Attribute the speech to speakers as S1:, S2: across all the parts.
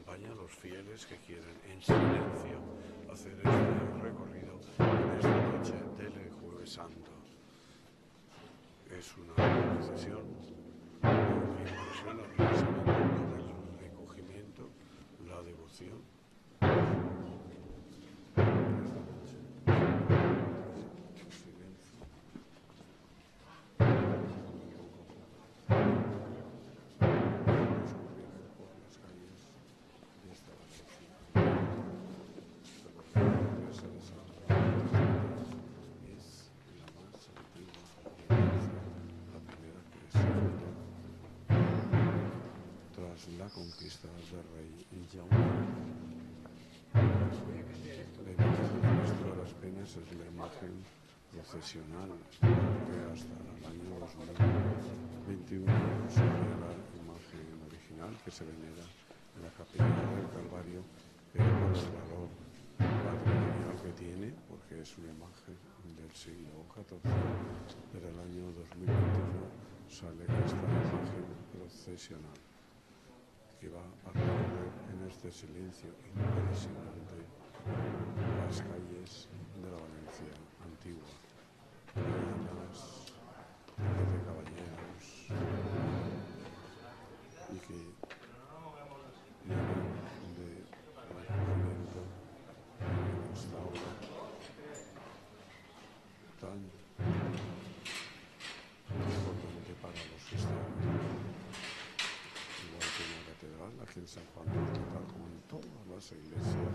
S1: acompaña a los fieles que quieren en silencio hacer este recorrido en esta noche del Jueves Santo. Es una procesión que impresiona precisamente por el recogimiento, la devoción. La conquista del rey Jaume. La imagen de Cristo de las Penas es la imagen procesional que hasta el año 2021 sería la imagen original que se venera en la capilla del Calvario, pero por el valor patrimonial que tiene, porque es una imagen del siglo XIV, pero el año 2021 sale esta imagen procesional que va a recorrer en este silencio impresionante las calles de la Valencia antigua, reinas, de caballeros, y que vienen de recogimiento en esta obra tan importante para los cristianos. Igual que en la catedral, aquí en San Juan del Hospital, como en todas las iglesias,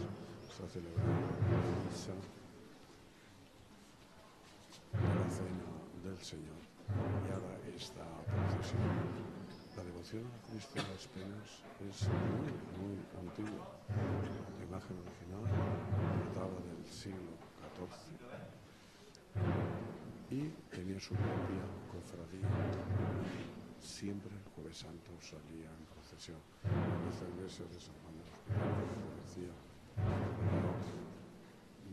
S1: se ha celebrado la misa de la cena del Señor y ahora esta procesión. La devoción a Cristo de las Penas es muy antigua. La imagen original databa del siglo XIV y tenía su propia cofradía. Siempre el Jueves Santo salía en procesión. En esta iglesia de San Juan del Hospital, como decía,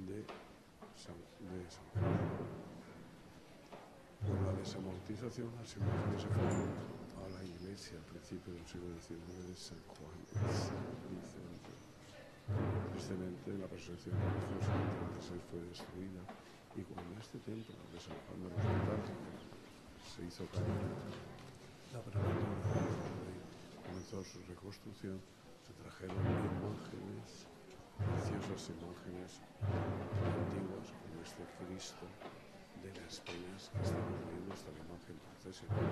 S1: de San Juan. Con la desamortización, las imágenes se fueron a la iglesia al principio del siglo XIX de San Juan y San Vicente. Tristemente, la persecución de 1936 fue destruida y cuando este templo de San Juan del Hospital se hizo caer, la prelatura comenzó su reconstrucción, se trajeron imágenes, preciosas imágenes antiguas como este Cristo de las Penas que estamos viendo, esta imagen procesional,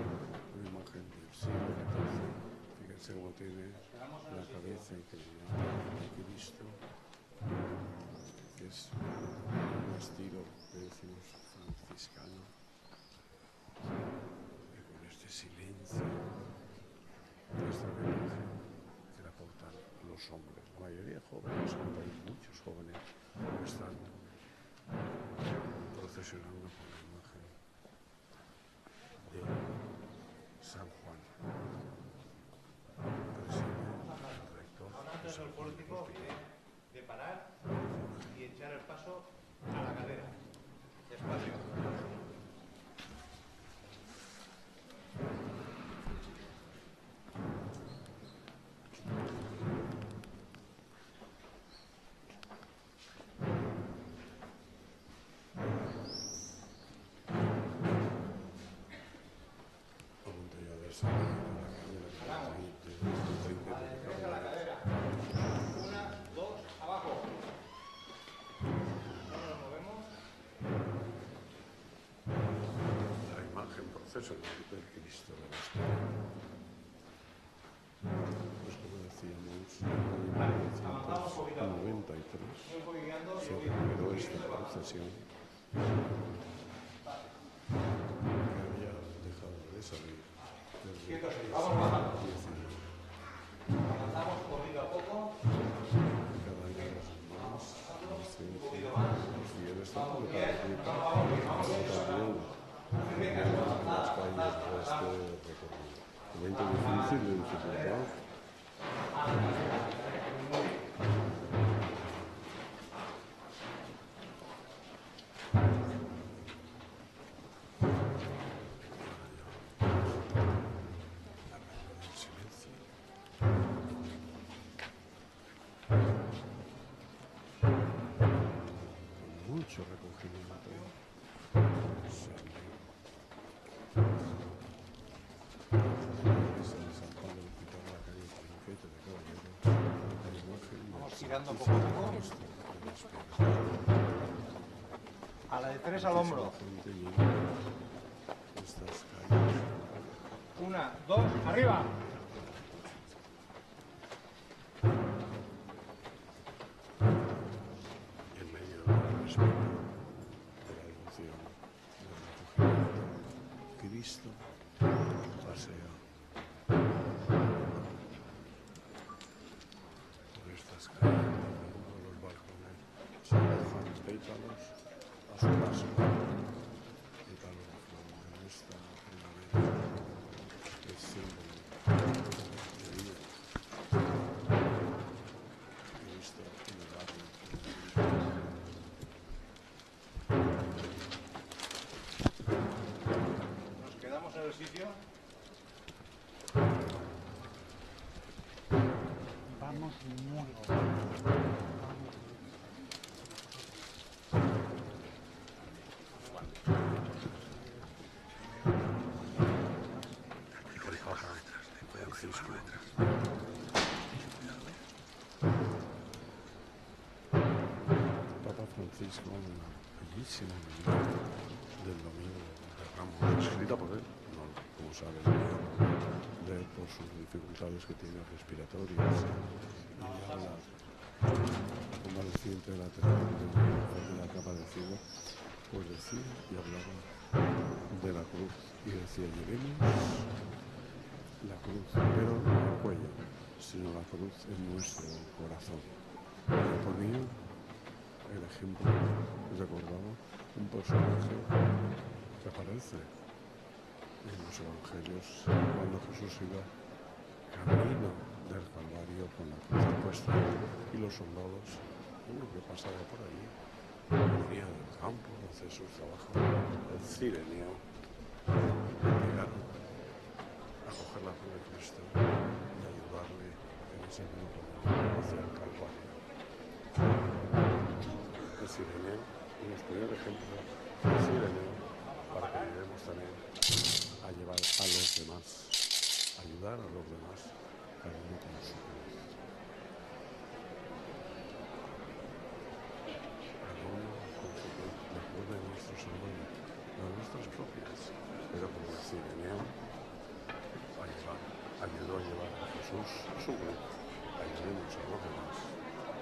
S1: una imagen del siglo XIV. Fíjense cómo tiene la cabeza inclinada de Cristo, que es un estilo que decimos franciscano. Silencio de esta imagen que la portan los hombres, la mayoría jóvenes, aunque hay muchos jóvenes que están procesionando con la imagen de San Juan. Preside el rector de San Juan del Hospital.
S2: De parar y echar el paso a la cadera. Despacio.
S1: Del Cristo de la Penas. Pues como decíamos, en 1993 se recuperó esta procesión que había dejado de salir desde el siglo XIX.
S2: Avanzamos poquito a poco.
S1: Cada año más, los fieles tanto de Cataluña las calles de este recorrido. Momento difícil de dificultad. su recogimiento.
S2: Vamos girando poco a poco. A la de 3 al hombro. 1, 2, arriba.
S1: Y en medio del respeto, de la devoción, del recogimiento, Cristo pasea por estas calles, por los balcones, se dejan pétalos a su paso, pétalos de flor en esta primavera, es símbolo de vida. Cristo en el barrio.
S2: Nos quedamos en el sitio.
S3: Vamos muy bien.
S1: El Papa Francisco. Papa Francisco, una bellísima vida del domingo de Ramos, escrita por él, no, como saben, de él por sus dificultades que tiene respiratorias, y habla convaleciente de la enfermedad que ha padecido, pues decía y hablaba de la cruz y decía: llevemos la cruz, pero no en el cuello, sino la cruz en nuestro corazón. Y ponía el ejemplo, recordaba un personaje que aparece en los evangelios cuando Jesús iba camino del Calvario con la cruz puesta y los soldados, uno que pasaba por allí, venía del campo, hace sus trabajos, el cireneo, llegaron a coger la cruz de Cristo y ayudarle en ese minuto hacia el Calvario. El cireneo, y nos ponía el ejemplo del cireneo para que ayudemos también a llevar a los demás, ayudar a los demás, cada uno con su cruz. Cada uno con su cruz, la cruz de nuestros hermanos, no nuestras propias, pero como el cireneo ayudó a llevar a Jesús su cruz, ayudemos a los demás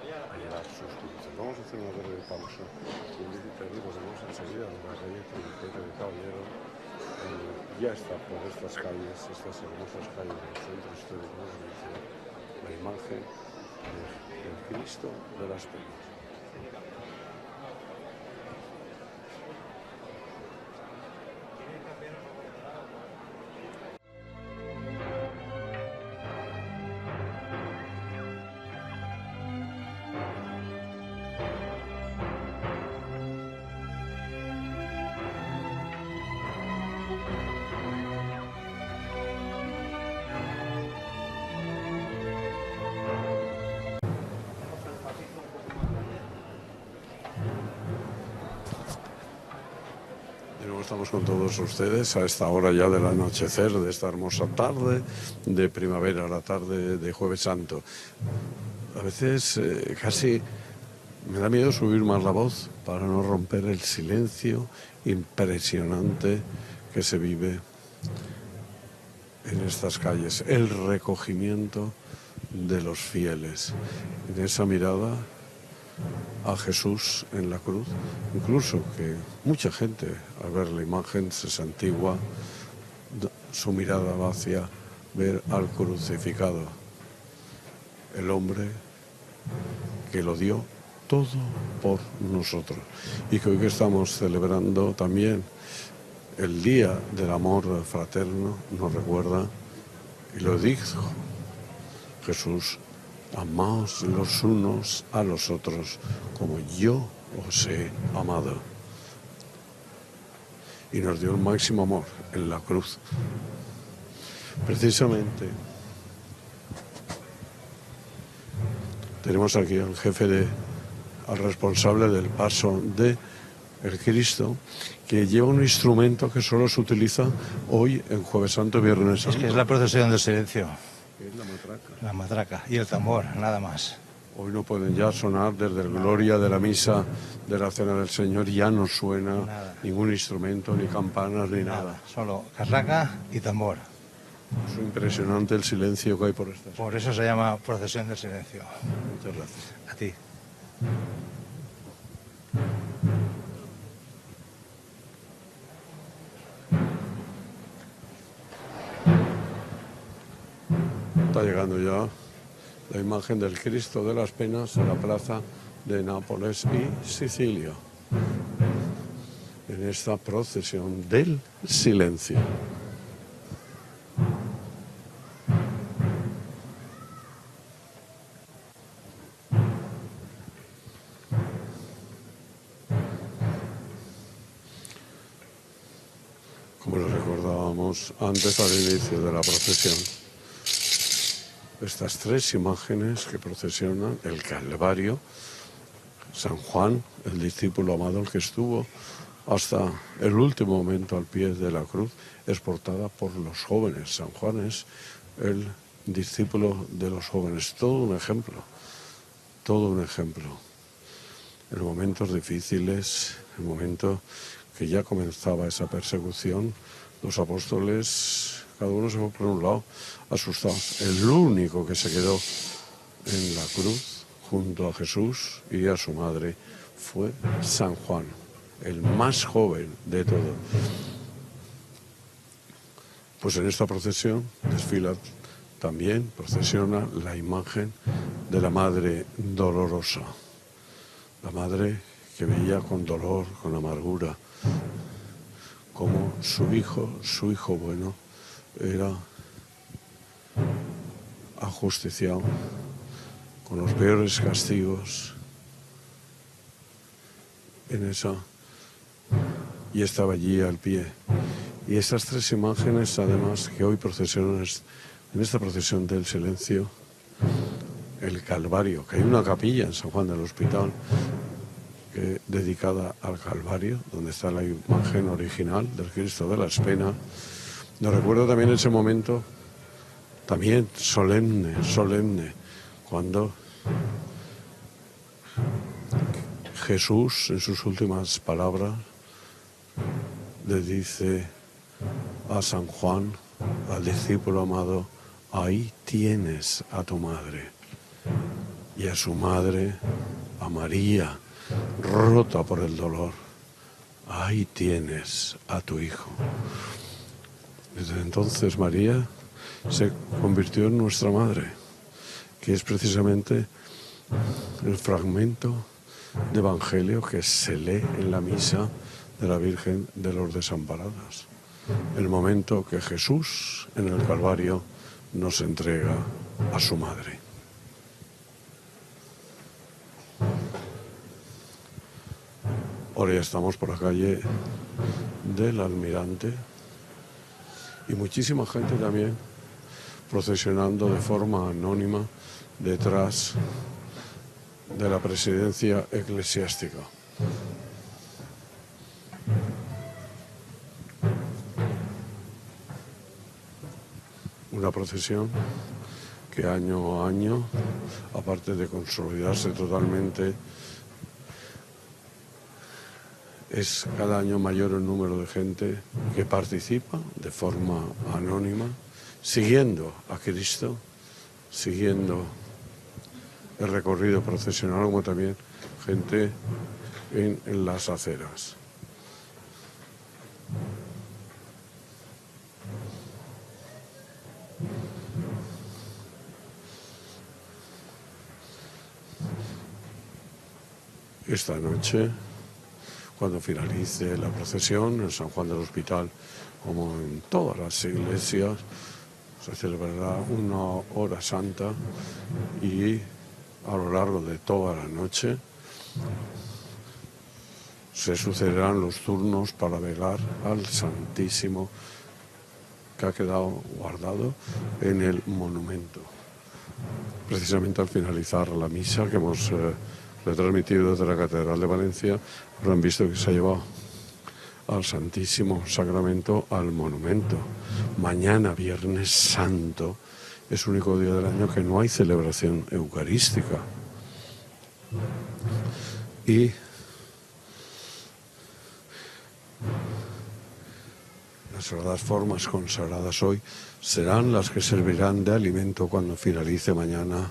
S1: a llevar sus cruces. Vamos a hacer una breve pausa publicitaria y volvemos enseguida de la calle 37 de Caballero. Ya está por estas calles, estas hermosas calles del centro histórico de Valencia, la imagen del Cristo de las Penas. Estamos con todos ustedes a esta hora ya del anochecer de esta hermosa tarde de primavera, la tarde de Jueves Santo. A veces casi me da miedo subir más la voz para no romper el silencio impresionante que se vive en estas calles, el recogimiento de los fieles, en esa mirada a Jesús en la cruz, incluso que mucha gente al ver la imagen se santigua, su mirada va hacia ver al crucificado, el hombre que lo dio todo por nosotros, y que hoy que estamos celebrando también el Día del Amor Fraterno nos recuerda, y lo dijo Jesús: amaos los unos a los otros como yo os he amado. Y nos dio el máximo amor en la cruz. Precisamente tenemos aquí al jefe al responsable del paso de el Cristo, que lleva un instrumento que solo se utiliza hoy en Jueves Santo y Viernes Santo.
S4: Es que es la procesión del silencio,
S1: Es la matraca.
S4: la matraca y el tambor, nada más.
S1: Hoy no pueden ya sonar desde el Gloria de la misa de la Cena del Señor, ya no suena
S4: Nada.
S1: ningún instrumento, ni campanas, ni nada.
S4: Solo carraca y tambor.
S1: Es impresionante el silencio que hay por estas.
S4: Por eso se llama procesión del silencio.
S1: Muchas gracias.
S4: A ti.
S1: Está llegando ya la imagen del Cristo de las Penas a la plaza de Nápoles y Sicilia, en esta procesión del silencio. Como lo recordábamos antes al inicio de la procesión, estas tres imágenes que procesionan el Calvario, San Juan, el discípulo amado, el que estuvo hasta el último momento al pie de la cruz, es portada por los jóvenes. San Juan es el discípulo de los jóvenes, todo un ejemplo, todo un ejemplo. En momentos difíciles, en el momento que ya comenzaba esa persecución, los apóstoles, cada uno se fue por un lado, asustados. El único que se quedó en la cruz, junto a Jesús y a su madre, fue San Juan, el más joven de todos. Pues en esta procesión desfila también, procesiona la imagen de la Madre Dolorosa, la Madre que veía con dolor, con amargura, como su hijo bueno, era ajusticiado con los peores castigos en esa, y estaba allí al pie. Y estas tres imágenes, además, que hoy procesionan en esta procesión del silencio, el Calvario, que hay una capilla en San Juan del Hospital dedicada al Calvario, donde está la imagen original del Cristo de las Penas. Nos recuerda también ese momento, también solemne, cuando Jesús, en sus últimas palabras, le dice a San Juan, al discípulo amado: ahí tienes a tu madre. Y a su madre, a María, rota por el dolor: ahí tienes a tu hijo. Desde entonces María se convirtió en nuestra madre, que es precisamente el fragmento de Evangelio que se lee en la misa de la Virgen de los Desamparados. El momento que Jesús en el Calvario nos entrega a su madre. Ahora ya estamos por la calle del Almirante y muchísima gente también procesionando de forma anónima detrás de la presidencia eclesiástica. Una procesión que año a año, aparte de consolidarse totalmente, es cada año mayor el número de gente que participa de forma anónima, siguiendo a Cristo, siguiendo el recorrido procesional, como también gente en las aceras. Esta noche, cuando finalice la procesión en San Juan del Hospital, como en todas las iglesias, se celebrará una hora santa y a lo largo de toda la noche se sucederán los turnos para velar al Santísimo, que ha quedado guardado en el monumento. Precisamente al finalizar la misa que hemos lo he transmitido desde la Catedral de Valencia, pero han visto que se ha llevado al Santísimo Sacramento al monumento. Mañana, Viernes Santo, es el único día del año que no hay celebración eucarística. Y las sagradas formas consagradas hoy serán las que servirán de alimento cuando finalice mañana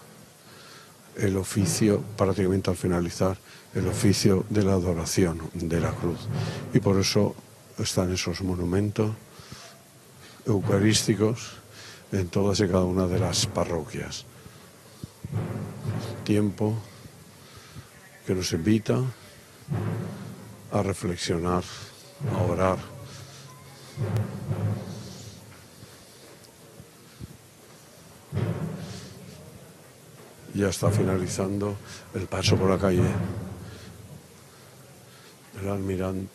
S1: el oficio, prácticamente al finalizar, el oficio de la adoración de la cruz. Y por eso están esos monumentos eucarísticos en todas y cada una de las parroquias. Tiempo que nos invita a reflexionar, a orar. Ya está finalizando el paso por la calle del Almirante,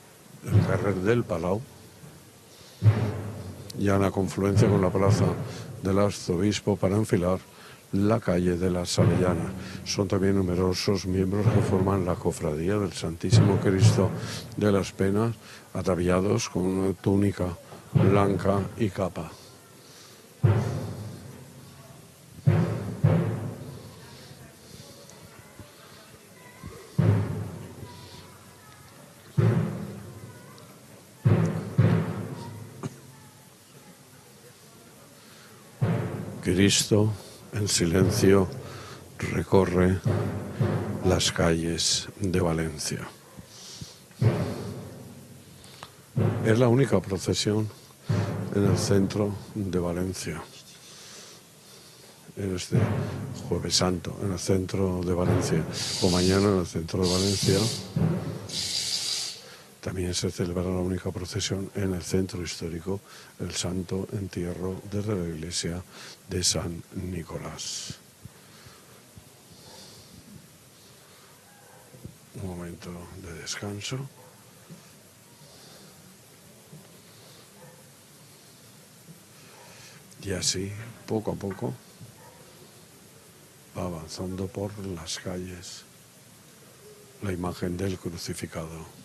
S1: el carrer del Palau, ya en la confluencia con la plaza del Arzobispo para enfilar la calle de las Avellanas. Son también numerosos miembros que forman la cofradía del Santísimo Cristo de las Penas, ataviados con una túnica blanca y capa. Cristo en silencio recorre las calles de Valencia. Es la única procesión en el centro de Valencia. En este Jueves Santo, en el centro de Valencia, o mañana en el centro de Valencia, también se celebra la única procesión en el centro histórico, el Santo Entierro desde la iglesia de San Nicolás. Un momento de descanso. Y así, poco a poco, va avanzando por las calles la imagen del crucificado.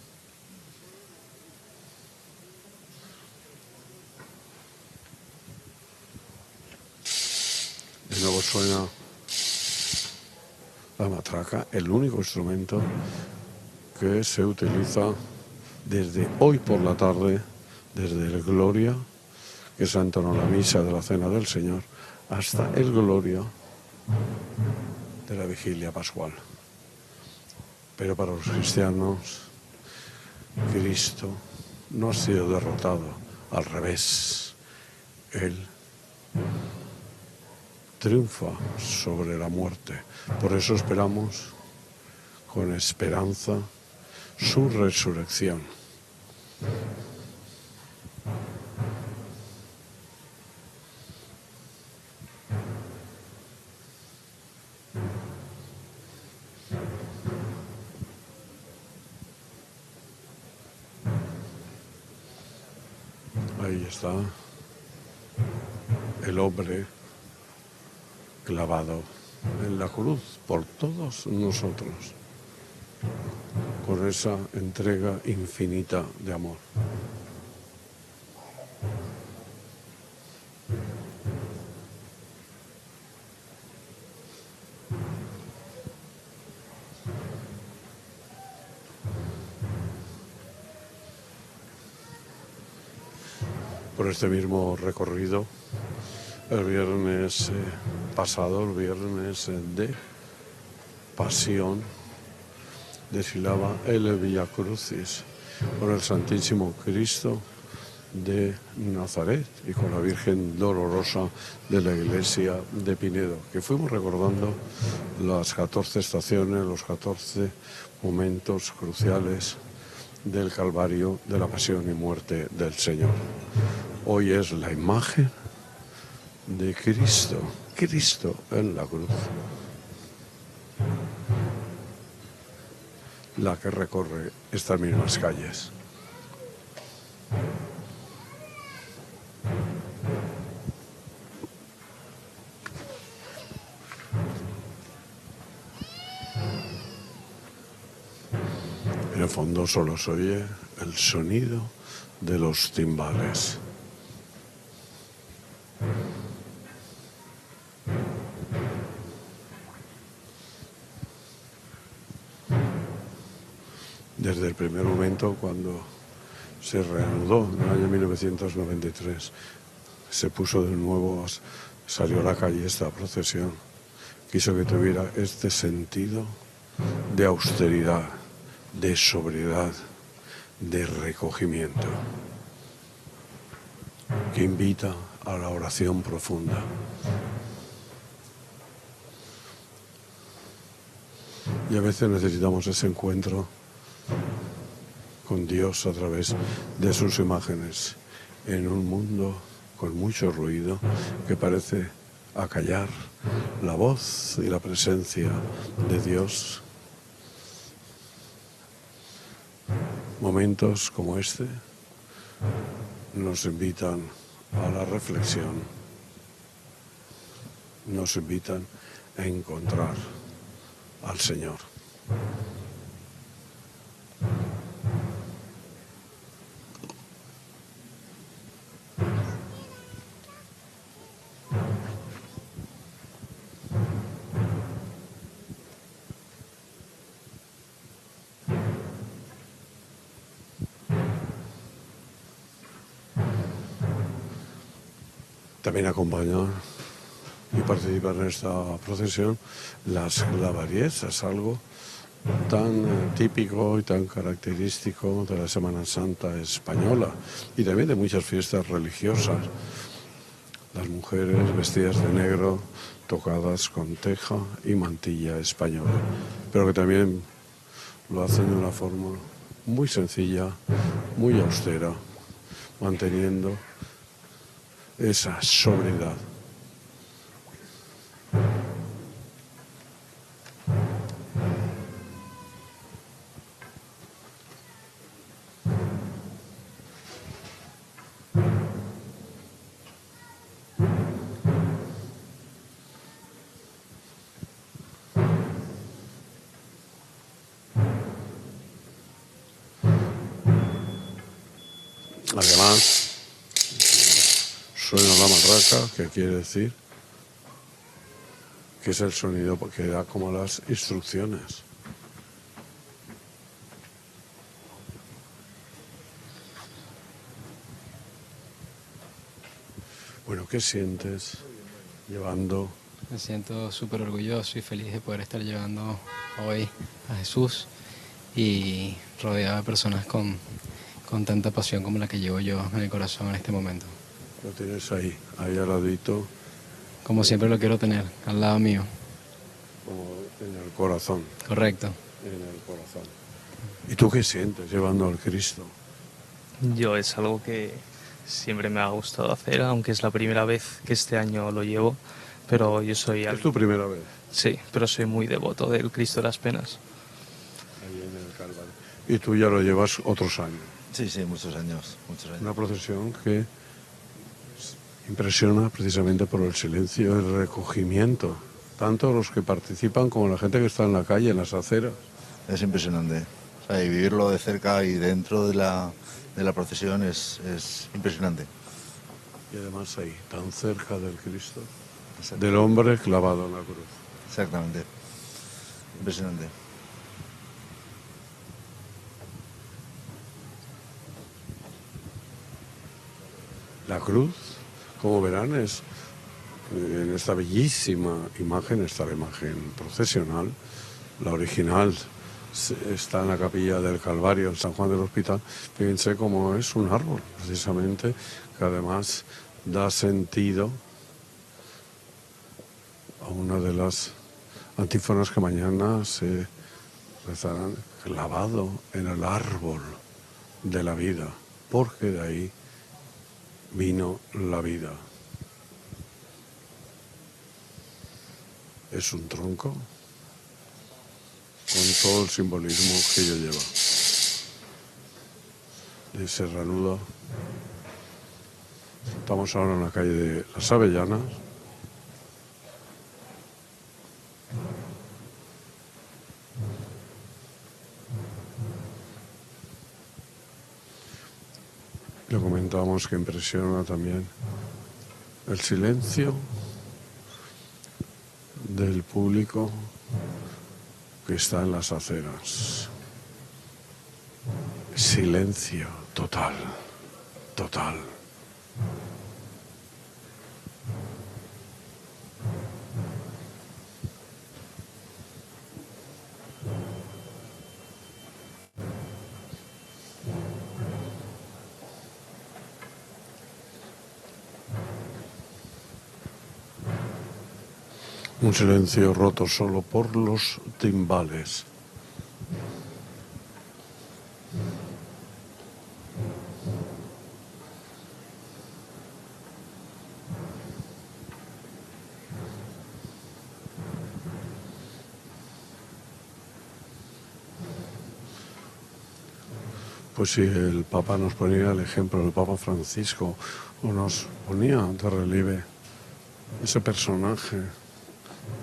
S1: De nuevo suena la matraca, el único instrumento que se utiliza desde hoy por la tarde, desde el Gloria, que se entonó la misa de la Cena del Señor, hasta el Gloria de la Vigilia Pascual. Pero para los cristianos, Cristo no ha sido derrotado, al revés. Él triunfa sobre la muerte. Por eso esperamos con esperanza su resurrección. Ahí está el hombre clavado en la cruz por todos nosotros, con esa entrega infinita de amor. Por este mismo recorrido, el viernes pasado, el viernes de Pasión, desfilaba el Via Crucis con el Santísimo Cristo de Nazaret y con la Virgen Dolorosa de la Iglesia de Pinedo, que fuimos recordando las 14 estaciones, los 14 momentos cruciales del Calvario, de la pasión y muerte del Señor. Hoy es la imagen de Cristo, Cristo en la cruz, la que recorre estas mismas calles. de fondo solo se oye el sonido de los timbales. Desde el primer momento, cuando se reanudó en el año 1993, se puso de nuevo, salió a la calle esta procesión, quiso que tuviera este sentido de austeridad, de sobriedad, de recogimiento, que invita a la oración profunda. Y a veces necesitamos ese encuentro con Dios a través de sus imágenes, en un mundo con mucho ruido que parece acallar la voz y la presencia de Dios. Momentos como este nos invitan a la reflexión, nos invitan a encontrar al Señor. También acompañan y participan en esta procesión las clavaries, es algo tan típico y tan característico de la Semana Santa española y también de muchas fiestas religiosas. Las mujeres vestidas de negro, tocadas con teja y mantilla española, pero que también lo hacen de una forma muy sencilla, muy austera, manteniendo esa sobriedad. Además, suena la matraca, que quiere decir que es el sonido que da como las instrucciones. Bueno, ¿qué sientes llevando?
S5: Me siento súper orgulloso y feliz de poder estar llevando hoy a Jesús y rodeado de personas con tanta pasión como la que llevo yo en el corazón en este momento.
S1: Lo tienes ahí al ladito.
S5: Como siempre lo quiero tener, al lado mío.
S1: Como en el corazón.
S5: Correcto.
S1: En el corazón. ¿Y tú qué sientes llevando al Cristo?
S6: Yo es algo que siempre me ha gustado hacer, aunque es la primera vez que este año lo llevo, pero yo soy...
S1: ¿Es tu primera vez?
S6: Sí, pero soy muy devoto del Cristo de las Penas.
S1: Ahí en el Calvario. Y tú ya lo llevas otros años.
S7: Sí, muchos años.
S1: Una procesión que impresiona precisamente por el silencio, el recogimiento, tanto los que participan como la gente que está en la calle, en las aceras.
S7: Es impresionante. O sea, y vivirlo de cerca y dentro de la procesión es impresionante.
S1: Y además ahí, tan cerca del Cristo, del hombre clavado en la cruz.
S7: Exactamente. Impresionante.
S1: La cruz, como verán, es en esta bellísima imagen, está la imagen procesional, la original está en la capilla del Calvario, en San Juan del Hospital. Fíjense cómo es un árbol, precisamente, que además da sentido a una de las antífonas que mañana se rezarán, clavado en el árbol de la vida, porque de ahí vino la vida. Es un tronco con todo el simbolismo que ello lleva. De Serranuda. Estamos ahora en la calle de Las Avellanas. le comentamos que impresiona también el silencio del público que está en las aceras. Silencio total, total. Un silencio roto solo por los timbales. Pues si el Papa nos ponía el ejemplo, el Papa Francisco, o nos ponía de relieve ese personaje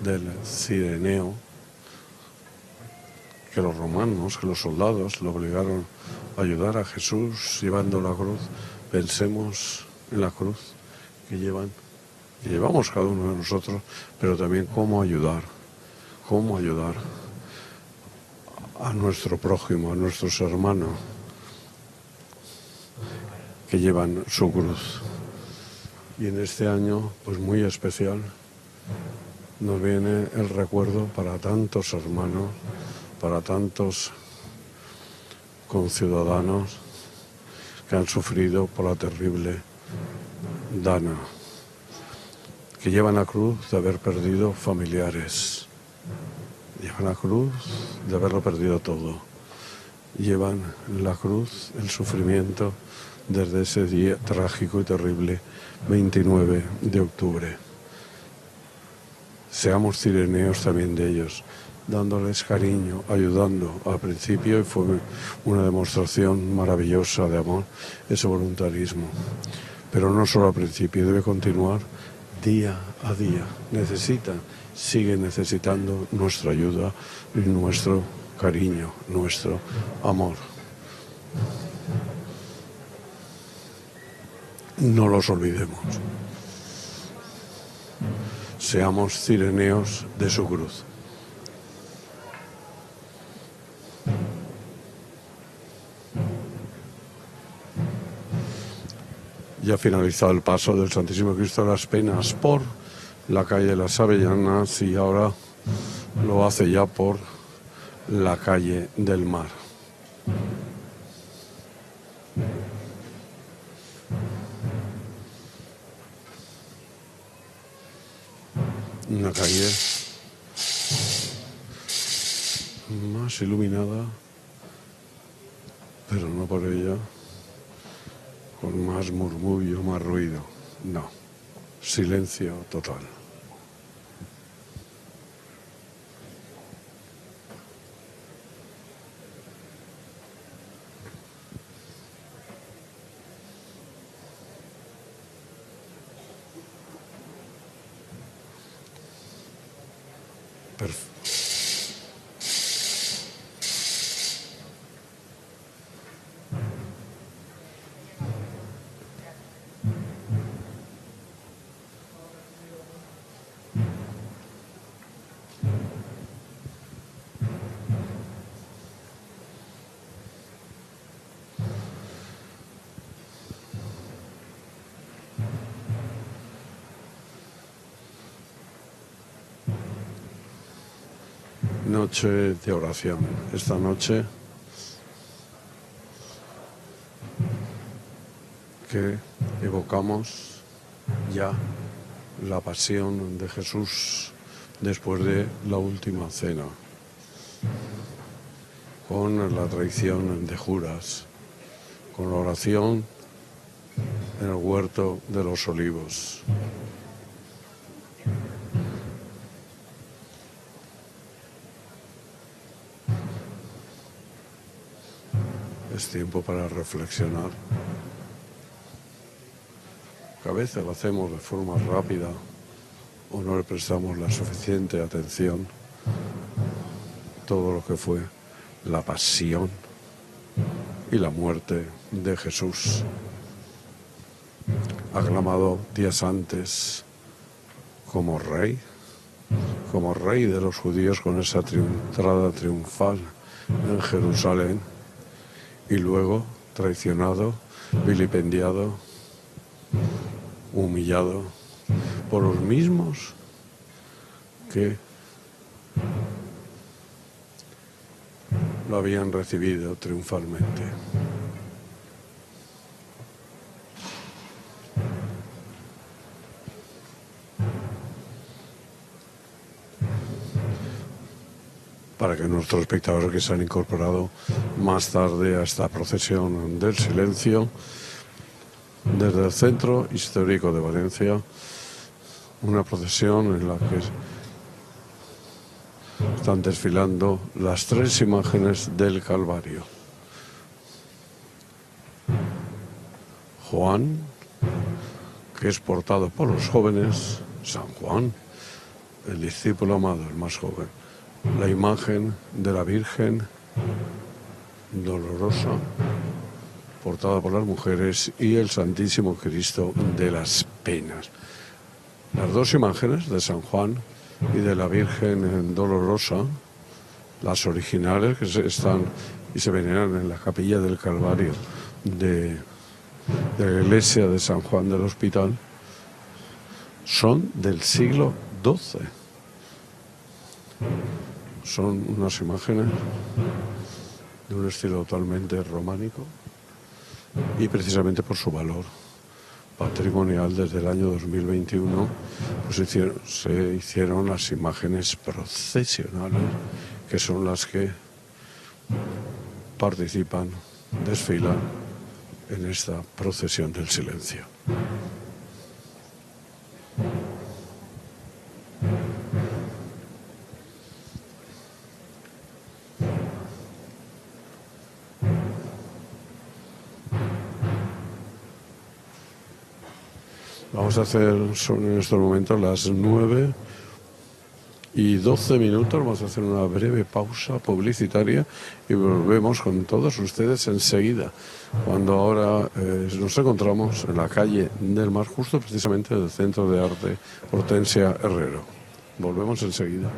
S1: del Cireneo, que los romanos, que los soldados lo obligaron a ayudar a Jesús llevando la cruz. Pensemos en la cruz que llevamos cada uno de nosotros, pero también cómo ayudar a nuestro prójimo, a nuestros hermanos que llevan su cruz. Y en este año, pues muy especial, nos viene el recuerdo para tantos hermanos, para tantos conciudadanos que han sufrido por la terrible Dana, que llevan la cruz de haber perdido familiares, llevan la cruz de haberlo perdido todo, llevan la cruz, el sufrimiento desde ese día trágico y terrible 29 de octubre. Seamos cireneos también de ellos, dándoles cariño, ayudando. Al principio y fue una demostración maravillosa de amor, ese voluntarismo. Pero no solo al principio, debe continuar día a día. Sigue necesitando nuestra ayuda y nuestro cariño, nuestro amor. No los olvidemos. Seamos cireneos de su cruz. Ya ha finalizado el paso del Santísimo Cristo de las Penas por la calle de las Avellanas y ahora lo hace ya por la calle del Mar. Una calle más iluminada, pero no por ella con más murmullo, más ruido. No, silencio total. Perfecto. Noche de oración. Esta noche que evocamos ya la pasión de Jesús después de la última cena, con la traición de Judas, con la oración en el huerto de los olivos. Es tiempo para reflexionar. Que a veces lo hacemos de forma rápida o no le prestamos la suficiente atención. Todo lo que fue la pasión y la muerte de Jesús. aclamado días antes como rey de los judíos con esa entrada triunfal en Jerusalén, y luego traicionado, vilipendiado, humillado por los mismos que lo habían recibido triunfalmente. Para que nuestros espectadores que se han incorporado más tarde a esta procesión del silencio, desde el Centro Histórico de Valencia, una procesión en la que están desfilando las 3 imágenes del Calvario. Juan, que es portado por los jóvenes, San Juan, el discípulo amado, el más joven. La imagen de la Virgen dolorosa, portada por las mujeres, y el Santísimo Cristo de las Penas. Las 2 imágenes de San Juan y de la Virgen dolorosa, las originales que están y se veneran en la capilla del Calvario de la iglesia de San Juan del Hospital, son del siglo XII. Son unas imágenes de un estilo totalmente románico y precisamente por su valor patrimonial desde el año 2021 pues se hicieron las imágenes procesionales, que son las que participan, desfilan en esta procesión del silencio. Vamos a hacer, son en estos momentos las 9:12. Vamos a hacer una breve pausa publicitaria y volvemos con todos ustedes enseguida, cuando ahora nos encontramos en la calle del Mar, justo precisamente del Centro de Arte Hortensia Herrero. Volvemos enseguida.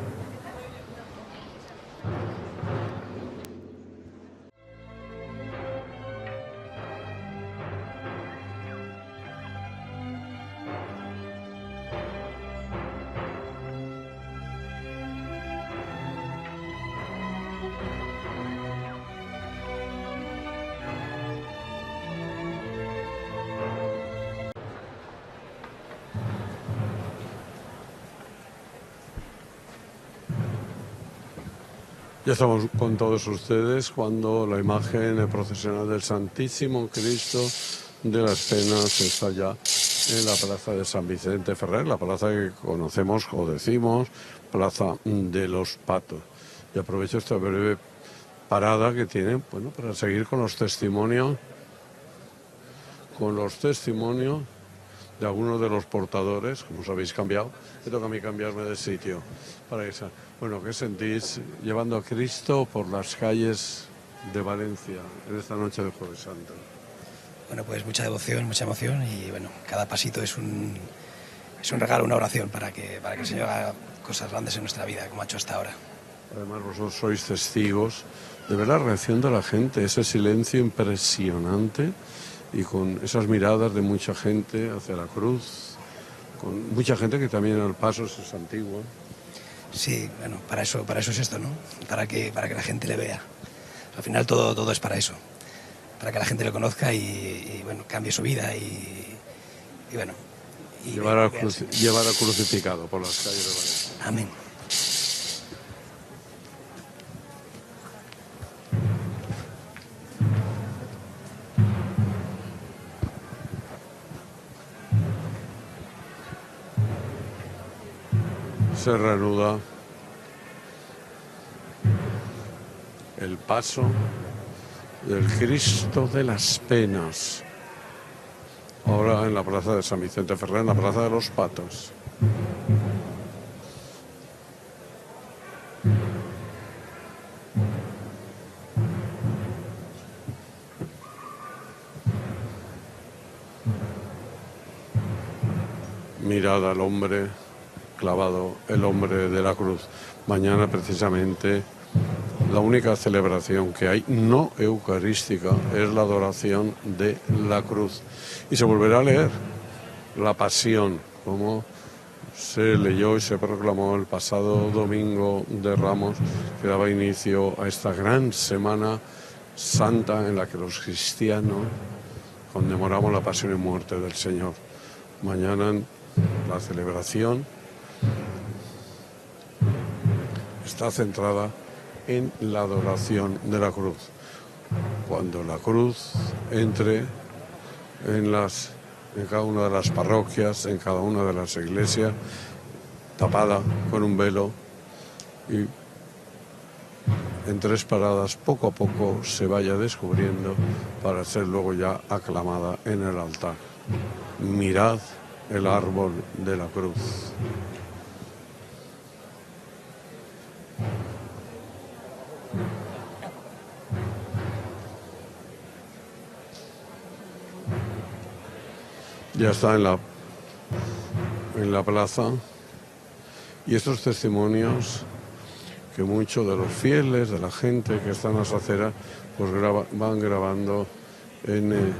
S1: Ya estamos con todos ustedes cuando la imagen procesional del Santísimo Cristo de las Penas está ya en la plaza de San Vicente Ferrer, la plaza que conocemos o decimos Plaza de los Patos. Y aprovecho esta breve parada que tienen, bueno, para seguir con los testimonios de algunos de los portadores. Como os habéis cambiado, me toca a mí cambiarme de sitio para que sea. Bueno, ¿qué sentís llevando a Cristo por las calles de Valencia en esta noche de Jueves Santo?
S8: Bueno, pues mucha devoción, mucha emoción, y bueno, cada pasito es un regalo, una oración para que el Señor haga cosas grandes en nuestra vida, como ha hecho hasta ahora.
S1: Además, vosotros sois testigos de ver la reacción de la gente, ese silencio impresionante y con esas miradas de mucha gente hacia la cruz, con mucha gente que también al paso es antigua.
S8: Sí, bueno, para eso es esto, ¿no? Para que la gente le vea. Al final todo es para eso, para que la gente lo conozca y bueno, cambie su vida y bueno. Y
S1: llevar al crucificado por las calles de Valencia.
S8: Amén.
S1: Se reanuda el paso del Cristo de las Penas, ahora en la plaza de San Vicente Ferrer, en la plaza de los Patos. mirad al hombre clavado, el hombre de la cruz. Mañana precisamente la única celebración que hay no eucarística es la adoración de la cruz. Y se volverá a leer la pasión, como se leyó y se proclamó el pasado domingo de Ramos, que daba inicio a esta gran semana santa en la que los cristianos conmemoramos la pasión y muerte del Señor. Mañana la celebración está centrada en la adoración de la cruz. Cuando la cruz entre en cada una de las parroquias, en cada una de las iglesias, tapada con un velo, y en 3 paradas poco a poco se vaya descubriendo para ser luego ya aclamada en el altar. Mirad el árbol de la cruz. Ya está en la plaza, y estos testimonios que muchos de los fieles, de la gente que está en las aceras, pues van grabando en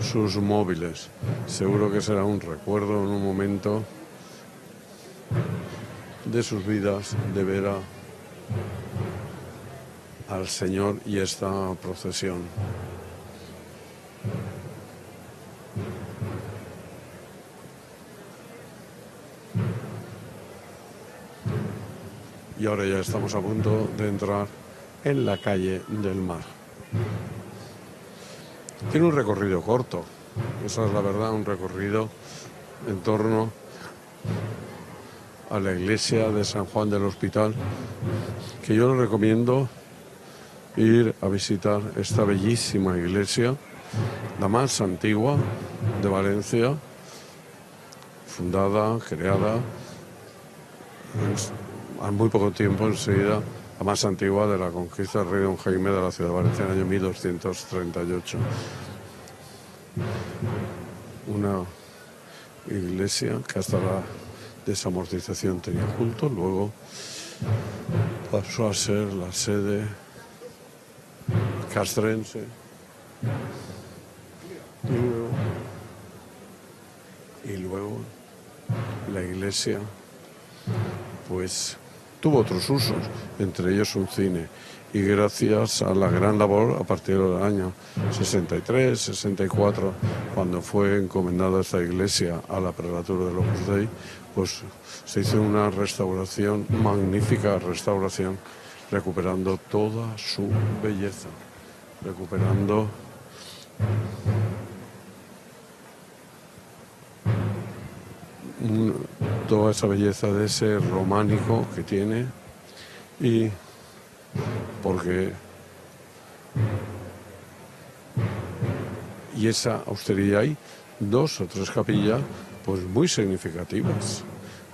S1: sus móviles. Seguro que será un recuerdo en un momento de sus vidas de ver al Señor y esta procesión. Y ahora ya estamos a punto de entrar en la calle del Mar. Tiene un recorrido corto, esa es la verdad, un recorrido en torno a la iglesia de San Juan del Hospital, que yo les recomiendo ir a visitar esta bellísima iglesia, la más antigua de Valencia, fundada, creada a muy poco tiempo, enseguida, la más antigua de la conquista del rey don Jaime de la ciudad de Valencia en el año 1238. Una iglesia que hasta la desamortización tenía culto, luego pasó a ser la sede castrense y luego la iglesia pues tuvo otros usos, entre ellos un cine, y gracias a la gran labor a partir del año 63, 64, cuando fue encomendada esta iglesia a la prelatura del Opus Dei, pues se hizo una restauración, magnífica restauración, recuperando toda su belleza, recuperando toda esa belleza de ese románico que tiene, y esa austeridad. Hay 2 o 3 capillas pues muy significativas,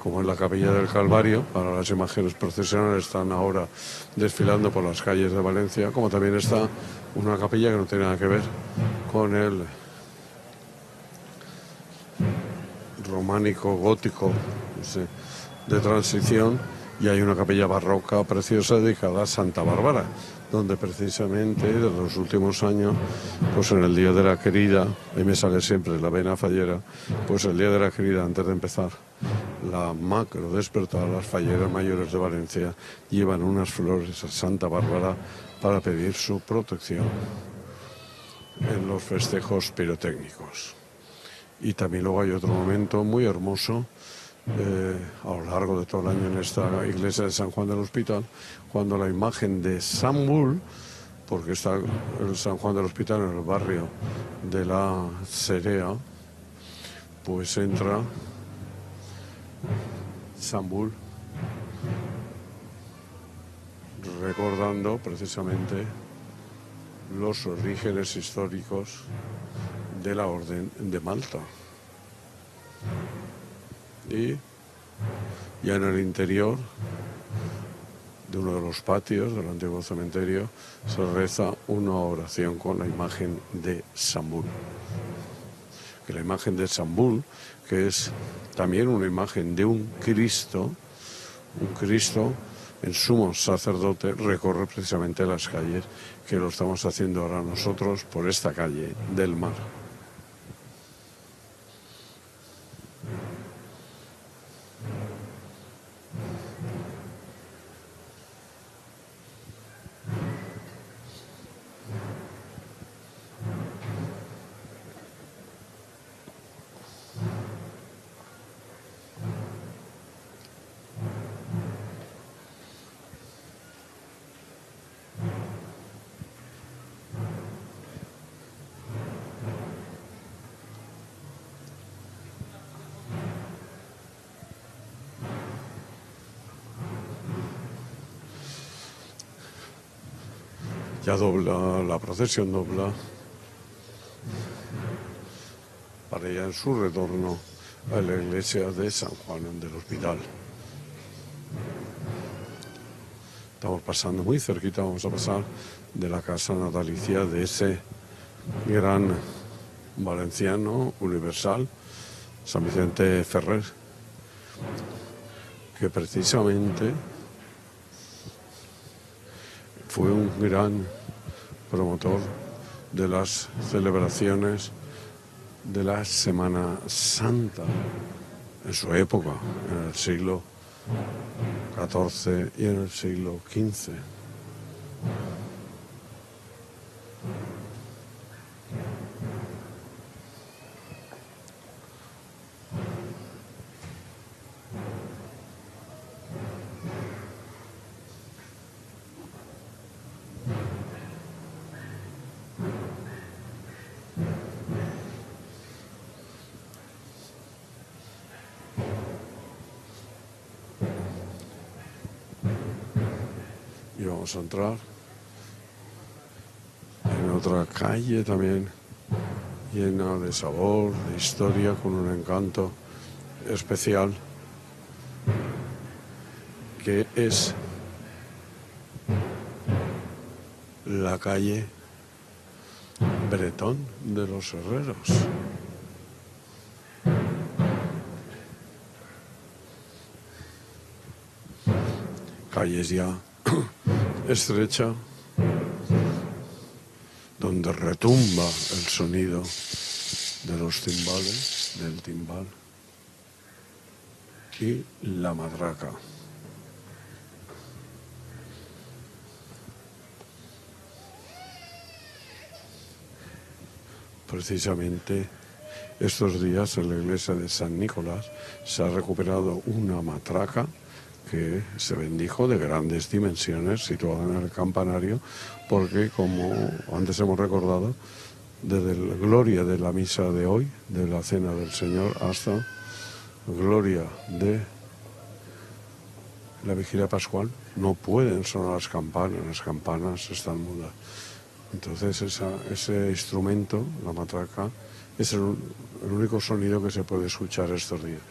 S1: como en la capilla del Calvario. Para las imágenes procesionales están ahora desfilando por las calles de Valencia, como también está una capilla que no tiene nada que ver con el románico gótico, no sé, de transición, y hay una capilla barroca preciosa dedicada a Santa Bárbara, donde precisamente de los últimos años, pues en el Día de la Querida, ahí me sale siempre la vena fallera, pues el Día de la Querida, antes de empezar la macro despertar, las falleras mayores de Valencia llevan unas flores a Santa Bárbara para pedir su protección en los festejos pirotécnicos. Y también luego hay otro momento muy hermoso a lo largo de todo el año en esta iglesia de San Juan del Hospital, cuando la imagen de San Bull, porque está el San Juan del Hospital en el barrio de la Cerea, pues entra San Bull recordando precisamente los orígenes históricos de la Orden de Malta. Y ya en el interior de uno de los patios del antiguo cementerio se reza una oración con la imagen de San Bull. que la imagen de Estambul, que es también una imagen de un Cristo en sumo sacerdote, recorre precisamente las calles, que lo estamos haciendo ahora nosotros por esta calle del Mar. Ya dobla, la procesión dobla para ya en su retorno a la iglesia de San Juan del Hospital. Estamos pasando muy cerquita, vamos a pasar de la casa natalicia de ese gran valenciano universal, San Vicente Ferrer, que precisamente fue un gran promotor de las celebraciones de la Semana Santa en su época, en el siglo XIV y en el siglo XV. Y vamos a entrar en otra calle también llena de sabor, de historia, con un encanto especial, que es la calle Bretón de los Herreros. Calles ya estrecha, donde retumba el sonido de los timbales, del timbal y la matraca. Precisamente estos días en la iglesia de San Nicolás se ha recuperado una matraca que se bendijo, de grandes dimensiones, situada en el campanario, porque, como antes hemos recordado, desde la gloria de la misa de hoy, de la Cena del Señor, hasta gloria de la Vigilia Pascual, no pueden sonar las campanas están mudas. Entonces ese instrumento, la matraca, es el único sonido que se puede escuchar estos días.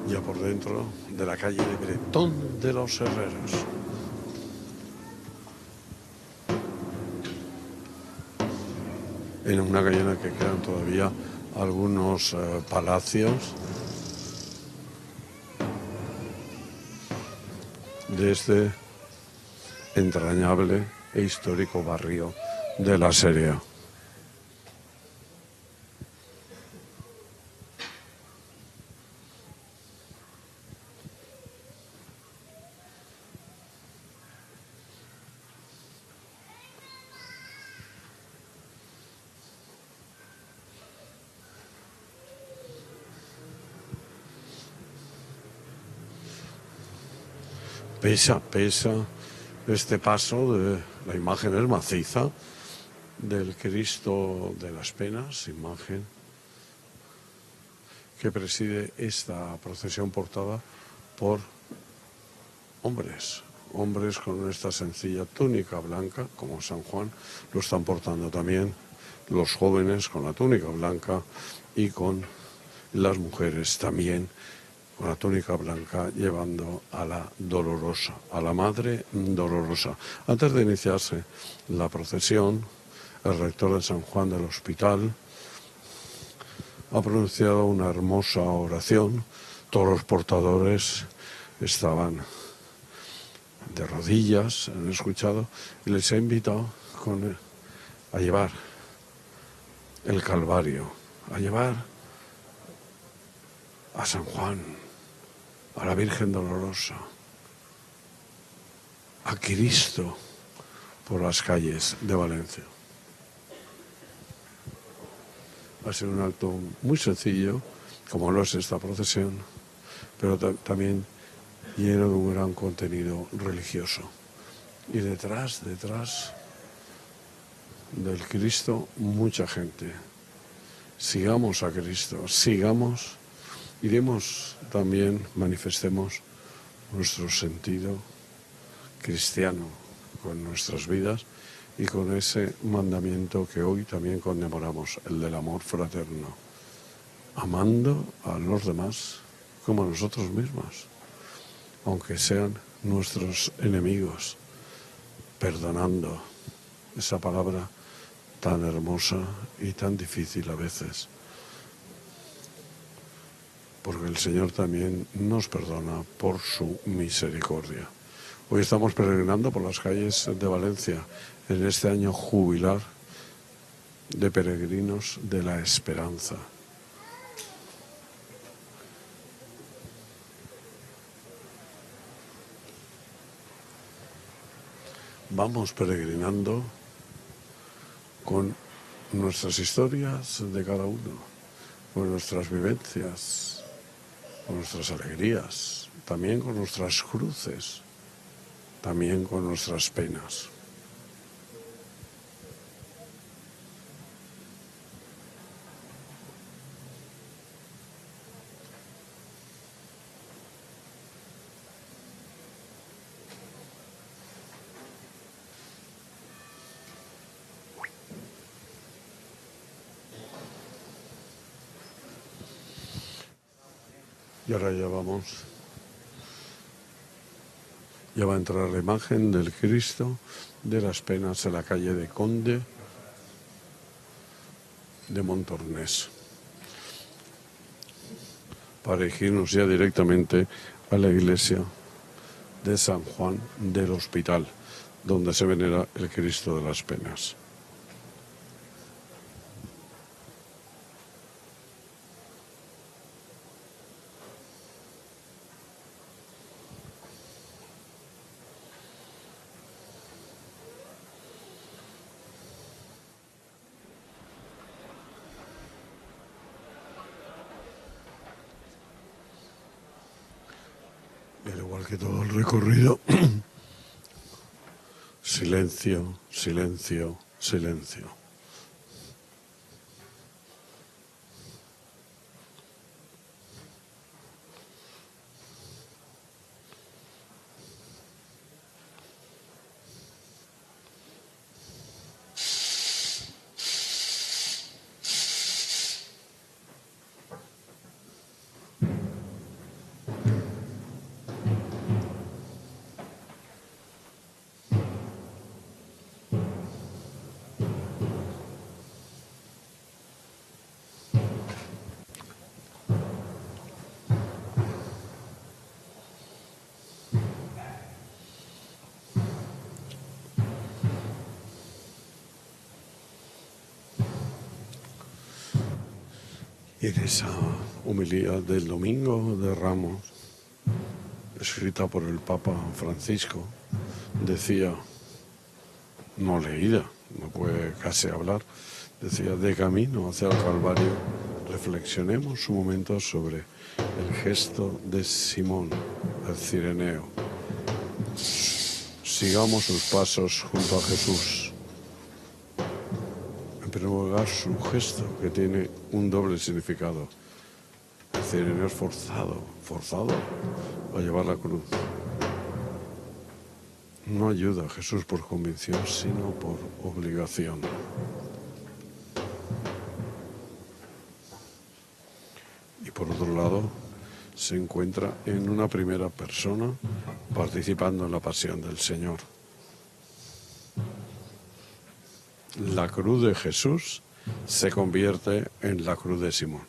S1: Ya por dentro de la calle de Bretón de los Herreros. En una calle en la que quedan todavía algunos palacios de este entrañable e histórico barrio de La Seria. Pesa este paso de La imagen es maciza del Cristo de las Penas, imagen que preside esta procesión portada por hombres con esta sencilla túnica blanca, como San Juan, lo están portando también los jóvenes con la túnica blanca y con las mujeres también con la túnica blanca, llevando a la dolorosa, a la Madre Dolorosa. Antes de iniciarse la procesión, el rector de San Juan del Hospital ha pronunciado una hermosa oración. Todos los portadores estaban de rodillas, han escuchado, y les ha invitado a llevar el Calvario, a llevar a San Juan, a la Virgen Dolorosa, a Cristo por las calles de Valencia. Va a ser un acto muy sencillo, como lo es esta procesión, pero también lleno de un gran contenido religioso. Y detrás del Cristo, mucha gente. Sigamos a Cristo, sigamos, iremos también, manifestemos nuestro sentido cristiano con nuestras vidas y con ese mandamiento que hoy también conmemoramos, el del amor fraterno, amando a los demás como a nosotros mismos, aunque sean nuestros enemigos, perdonando, esa palabra tan hermosa y tan difícil a veces, porque el Señor también nos perdona por su misericordia. Hoy estamos peregrinando por las calles de Valencia en este año jubilar de peregrinos de la esperanza. Vamos peregrinando con nuestras historias de cada uno, con nuestras vivencias, con nuestras alegrías, también con nuestras cruces, también con nuestras penas. Y ahora ya va a entrar la imagen del Cristo de las Penas en la calle de Conde de Montornès, para dirigirnos ya directamente a la iglesia de San Juan del Hospital, donde se venera el Cristo de las Penas. Y al igual que todo el recorrido, silencio, silencio, silencio. Y en esa homilía del Domingo de Ramos, escrita por el Papa Francisco, decía, no leída, no puede casi hablar, decía, de camino hacia el Calvario, reflexionemos un momento sobre el gesto de Simón, el cireneo. sigamos sus pasos junto a Jesús. En primer lugar, su gesto, que tiene un doble significado. El cireneo es forzado a llevar la cruz. No ayuda a Jesús por convicción, sino por obligación. Y por otro lado, se encuentra en una primera persona participando en la pasión del Señor. La cruz de Jesús se convierte en la cruz de Simón,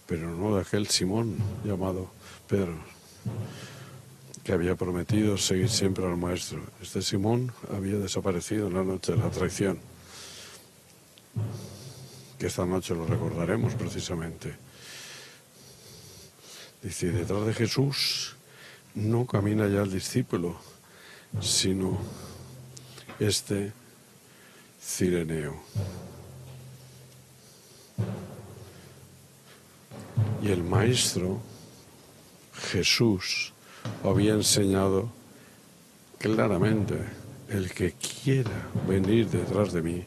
S1: pero no de aquel Simón llamado Pedro, que había prometido seguir siempre al Maestro. Este Simón había desaparecido en la noche de la traición, que esta noche lo recordaremos precisamente. Dice, detrás de Jesús no camina ya el discípulo, sino este cireneo. Y el Maestro, Jesús, había enseñado claramente: el que quiera venir detrás de mí,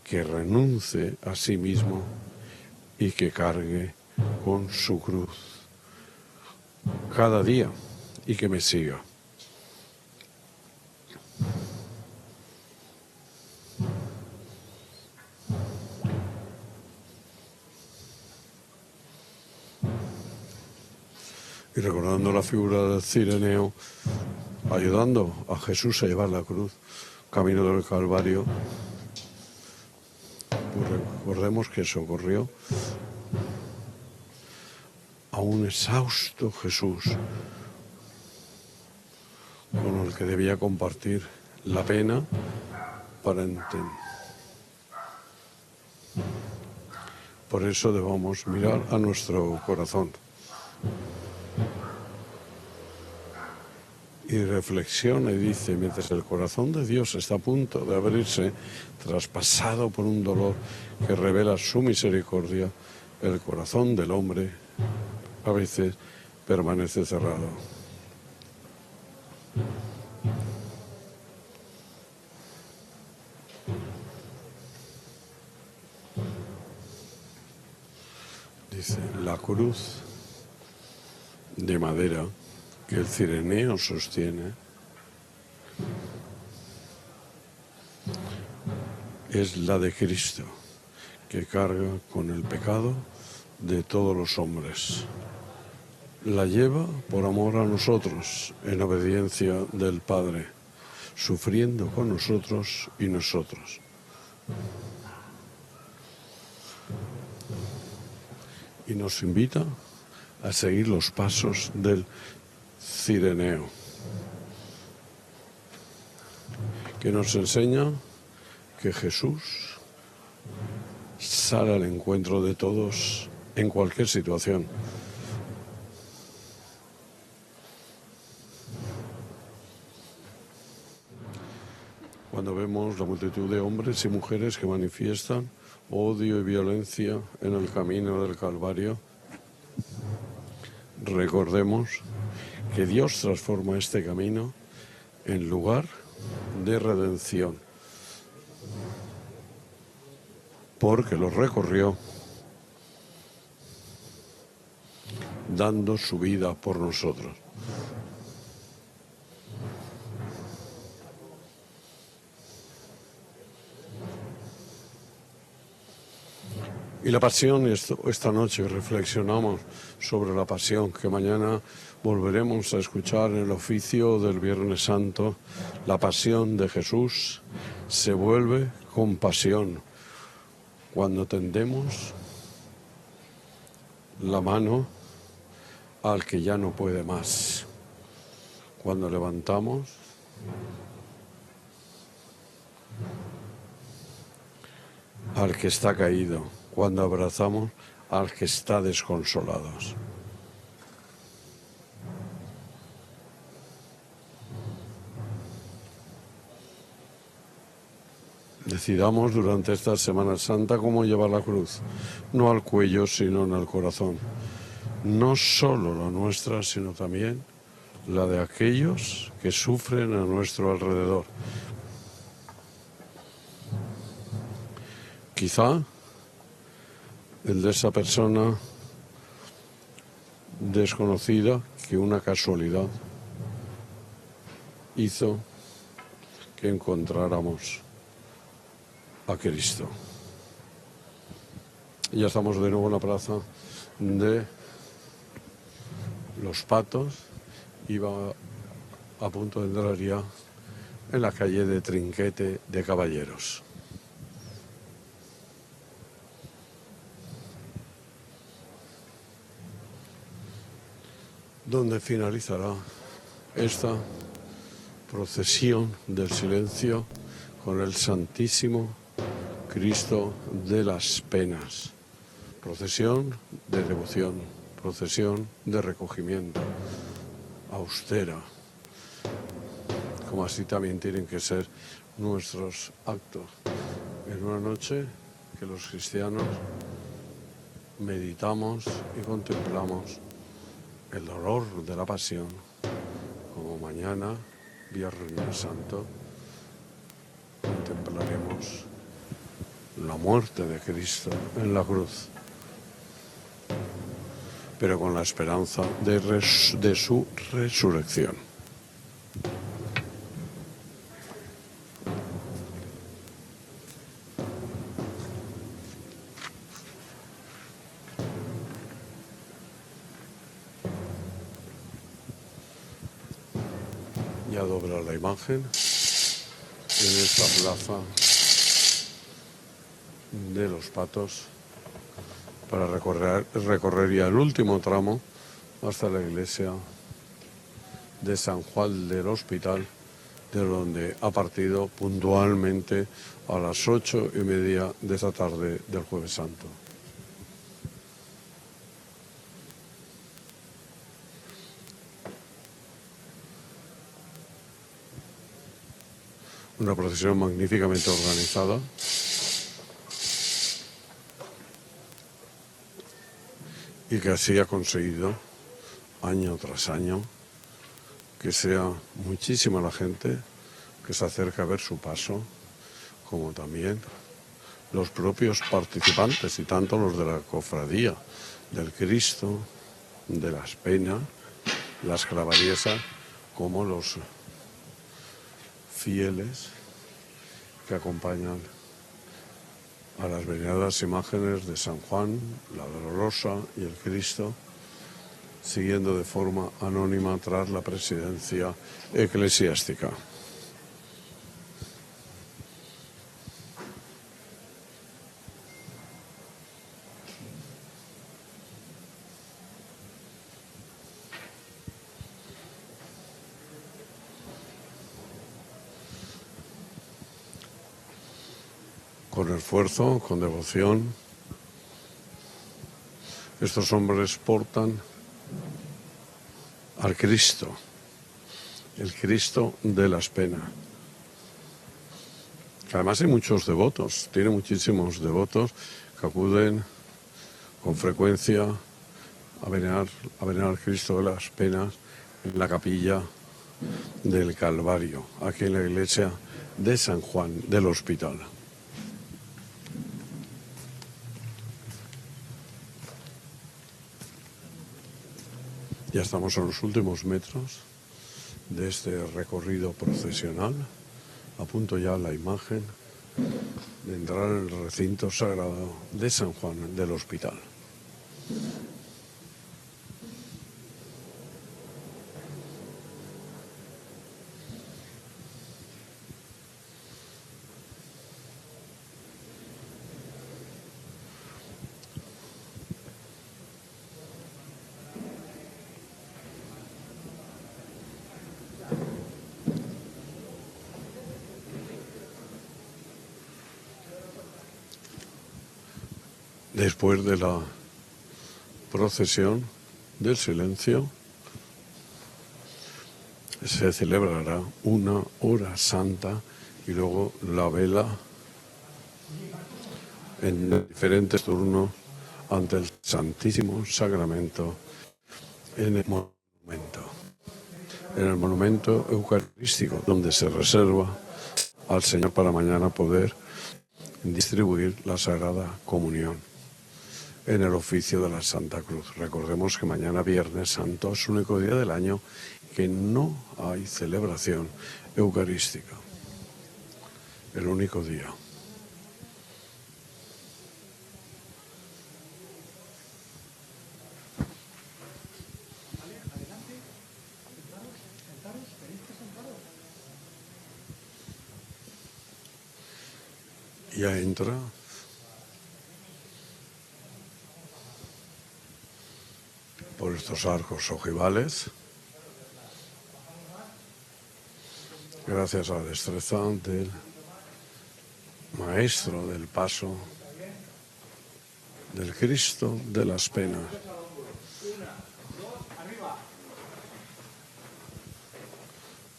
S1: que renuncie a sí mismo y que cargue con su cruz cada día y que me siga. Y recordando la figura del cireneo, ayudando a Jesús a llevar la cruz, camino del Calvario, pues recordemos que socorrió a un exhausto Jesús con el que debía compartir la pena para entender. Por eso debemos mirar a nuestro corazón y reflexiona y dice: mientras el corazón de Dios está a punto de abrirse, traspasado por un dolor que revela su misericordia, el corazón del hombre a veces permanece cerrado. Dice, la cruz de madera que el cireneo sostiene es la de Cristo, que carga con el pecado de todos los hombres. La lleva por amor a nosotros, en obediencia del Padre, sufriendo con nosotros y nosotros. Y nos invita a seguir los pasos del cireneo, que nos enseña que Jesús sale al encuentro de todos en cualquier situación. Cuando vemos la multitud de hombres y mujeres que manifiestan odio y violencia en el camino del Calvario, recordemos que Dios transforma este camino en lugar de redención, porque lo recorrió dando su vida por nosotros. Y la pasión, esta noche reflexionamos sobre la pasión, que mañana volveremos a escuchar en el oficio del Viernes Santo. La pasión de Jesús se vuelve compasión cuando tendemos la mano al que ya no puede más, cuando levantamos al que está caído, cuando abrazamos al que está desconsolado. Decidamos durante esta Semana Santa cómo llevar la cruz, no al cuello, sino en el corazón. No solo la nuestra, sino también la de aquellos que sufren a nuestro alrededor. Quizá el de esa persona desconocida que una casualidad hizo que encontráramos a Cristo. Y ya estamos de nuevo en la plaza de Los Patos. Iba a punto de entrar ya en la calle de Trinquete de Caballeros. Donde finalizará esta procesión del silencio con el Santísimo Cristo de las Penas. Procesión de devoción, procesión de recogimiento, austera, como así también tienen que ser nuestros actos. En una noche que los cristianos meditamos y contemplamos el dolor de la pasión, como mañana, Viernes Santo, contemplaremos la muerte de Cristo en la cruz, pero con la esperanza de su resurrección. Ya dobla la imagen en esta plaza de Los Patos para recorrer ya el último tramo hasta la iglesia de San Juan del Hospital, de donde ha partido puntualmente a las 8:30 de esta tarde del Jueves Santo. Una procesión magníficamente organizada. Y que así ha conseguido, año tras año, que sea muchísima la gente que se acerca a ver su paso, como también los propios participantes, y tanto los de la cofradía del Cristo, de las Penas, las clavariesas, como los fieles que acompañan a las veneradas imágenes de San Juan, la Dolorosa y el Cristo, siguiendo de forma anónima tras la presidencia eclesiástica. Con esfuerzo, con devoción, estos hombres portan al Cristo, el Cristo de las Penas. Además hay muchos devotos, tiene muchísimos devotos que acuden con frecuencia a venerar al Cristo de las Penas en la capilla del Calvario, aquí en la iglesia de San Juan del Hospital. Ya estamos en los últimos metros de este recorrido procesional, a punto ya la imagen de entrar en el recinto sagrado de San Juan del Hospital. Después de la procesión del silencio, se celebrará una hora santa y luego la vela en diferentes turnos ante el Santísimo Sacramento en el monumento. en el monumento eucarístico, donde se reserva al Señor para mañana poder distribuir la Sagrada Comunión en el oficio de la Santa Cruz. Recordemos que mañana, Viernes Santo, es el único día del año que no hay celebración eucarística. El único día. Ya entra por estos arcos ojivales, gracias a la destreza del maestro del paso del Cristo de las Penas.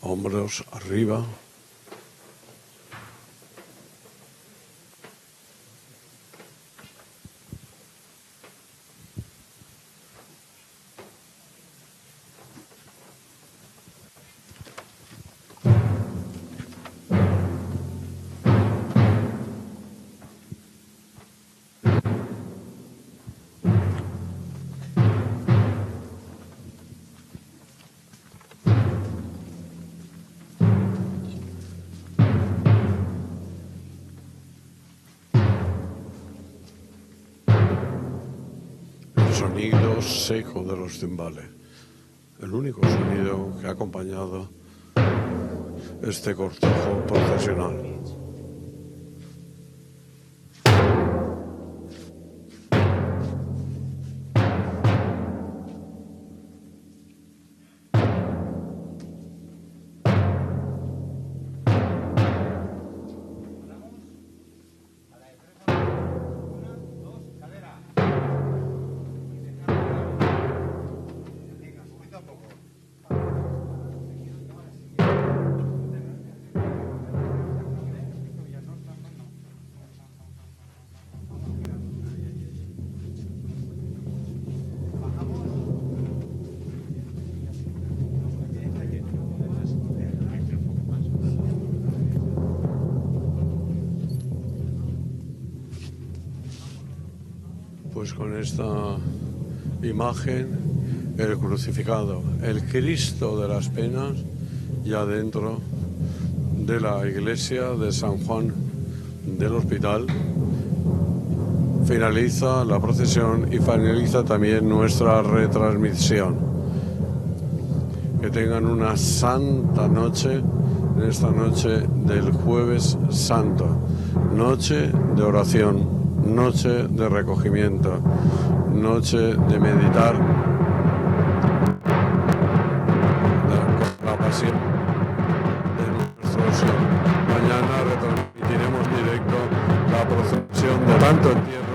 S1: Hombros arriba. Sonido seco de los timbales, el único sonido que ha acompañado este cortejo procesional. Pues con esta imagen, el crucificado, el Cristo de las Penas, ya dentro de la iglesia de San Juan del Hospital, finaliza la procesión y finaliza también nuestra retransmisión. Que tengan una santa noche, en esta noche del Jueves Santo, noche de oración, noche de recogimiento, noche de meditar la pasión de nuestro Señor. Mañana retransmitiremos directo la procesión de tanto entierro